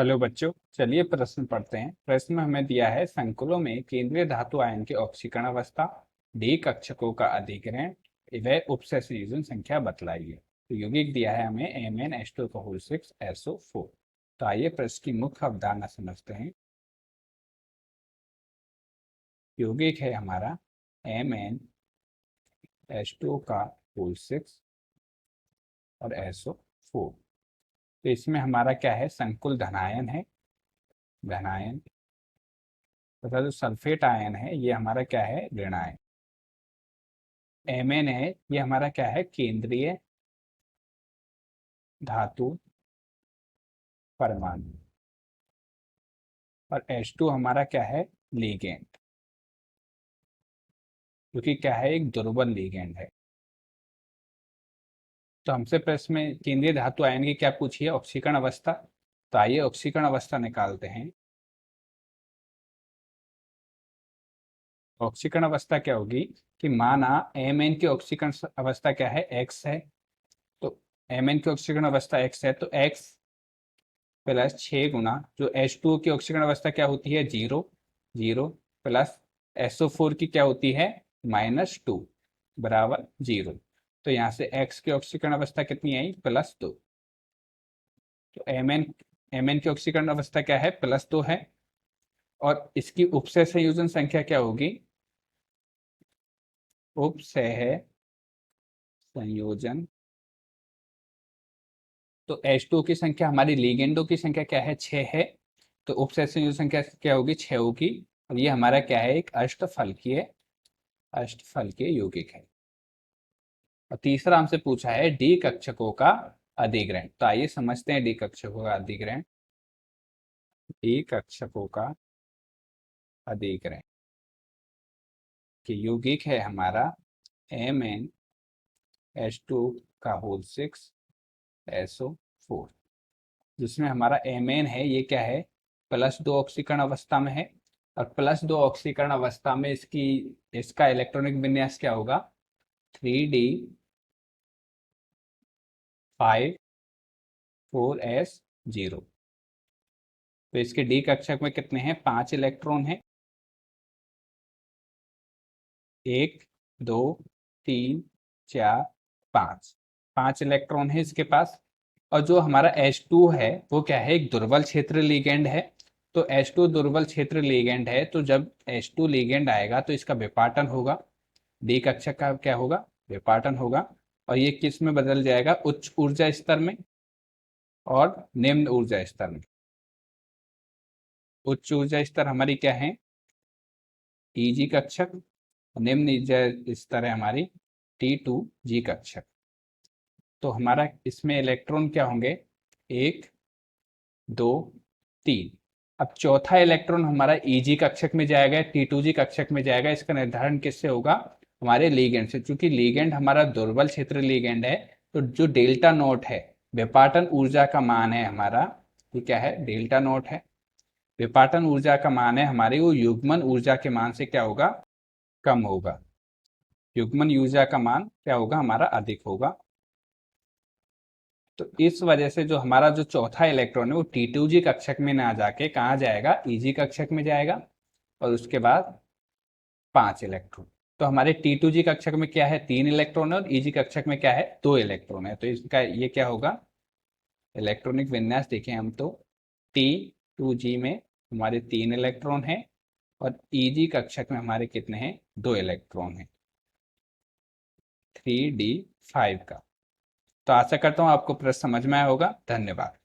Hello बच्चों, चलिए प्रश्न पढ़ते हैं। प्रश्न में हमें दिया है संकुलों में केंद्रीय धातु आयन की ऑक्सीकरण अवस्था, डी कक्षकों का अधिग्रहण, व उपसय संयोजन संख्या बतलाइए। तो यौगिक दिया है हमें Mn2O6 SO4। तो आइए प्रश्न की मुख्य अवधारणा समझते हैं। यौगिक है हमारा Mn का होल 6 और SO4। तो इसमें हमारा क्या है, संकुल धनायन है, धनायन तथा जो सल्फेट आयन है ये हमारा क्या है, ऋणायन। Mn है ये हमारा क्या है, केंद्रीय धातु परमाणु। और H2 हमारा क्या है, लीगेंड, जो कि क्या है, एक दुर्बल लीगेंड है। तो हमसे प्रश्न में केंद्रीय धातु आयन की क्या पूछी है, ऑक्सीकरण अवस्था। तो आइए ऑक्सीकरण अवस्था निकालते हैं। ऑक्सीकरण अवस्था क्या होगी कि माना Mn की ऑक्सीकरण अवस्था क्या है, X है। तो Mn की ऑक्सीकरण अवस्था X है, तो X प्लस 6 गुना जो H2O की ऑक्सीकरण अवस्था क्या होती है, 0, 0 प्लस SO4 की क्या होती है, -2 बराबर 0। तो यहाँ से X की ऑक्सीकरण अवस्था कितनी आई, +2। तो Mn की ऑक्सीकरण अवस्था क्या है, +2 है। और इसकी उपसय संयोजन संख्या क्या होगी, उपसय संयोजन। तो H2O की संख्या, हमारी लिगेंडो की संख्या क्या है, 6 है। तो उपसय संयोजन संख्या क्या होगी, 6 होगी। और ये हमारा क्या है, एक अष्टफलकीय यौगिक है। और तीसरा हमसे पूछा है डी कक्षकों का अधिग्रहण। तो आइए समझते हैं डी कक्षकों का अधिग्रहण। डी कक्षकों का अधिग्रहण कि यौगिक है हमारा Mn का होल 6 SO4, जिसमें हमारा Mn है ये क्या है, +2 ऑक्सीकरण अवस्था में है। और +2 ऑक्सीकरण अवस्था में इसका इलेक्ट्रॉनिक विन्यास क्या होगा, 3d5 4s0। तो इसके डी कक्षक में कितने हैं, 5 इलेक्ट्रॉन हैं। 1 2 3 4 5, 5 इलेक्ट्रॉन है इसके पास। और जो हमारा H2 है वो क्या है, एक दुर्बल क्षेत्र लिगेंड है। तो H2 दुर्बल क्षेत्र लिगेंड है, तो जब H2 लिगेंड आएगा तो इसका विपाटन होगा, डी कक्षक का क्या होगा, विपाटन होगा। और ये किस में बदल जाएगा, उच्च ऊर्जा स्तर में और निम्न ऊर्जा स्तर में। उच्च ऊर्जा स्तर हमारी क्या है, Eg कक्षक। निम्न ऊर्जा स्तर है हमारी T2G कक्षक। तो हमारा इसमें इलेक्ट्रॉन क्या होंगे, 1 2 3। अब चौथा इलेक्ट्रॉन हमारा Eg कक्षक में जाएगा, T2G कक्षक में जाएगा। इसका निर्धारण किससे होगा, हमारे लीगेंड से। चूंकि लीगेंड हमारा दुर्बल क्षेत्र लीगेंड है, तो जो डेल्टा नोट है, विपाटन ऊर्जा का मान है हमारा, ये क्या है, डेल्टा नोट है। विपाटन ऊर्जा का मान है हमारी, वो युग्मन ऊर्जा के मान से क्या होगा, कम होगा। युग्मन ऊर्जा का मान क्या होगा, हमारा अधिक होगा। तो इस वजह से जो हमारा जो चौथा इलेक्ट्रॉन है वो T2G कक्षक में ना जाके कहाँ जाएगा, Eg कक्षक में जाएगा। और उसके बाद 5 इलेक्ट्रॉन। तो हमारे T2G कक्षक में क्या है, 3 इलेक्ट्रॉन है। और Eg कक्षक में क्या है, 2 इलेक्ट्रॉन है। तो इसका ये क्या होगा, इलेक्ट्रॉनिक विन्यास देखें हम तो T2G में हमारे 3 इलेक्ट्रॉन है और Eg कक्षक में हमारे कितने हैं, 2 इलेक्ट्रॉन है, 3d5 का। तो आशा करता हूँ आपको प्रश्न समझ में आया होगा। धन्यवाद।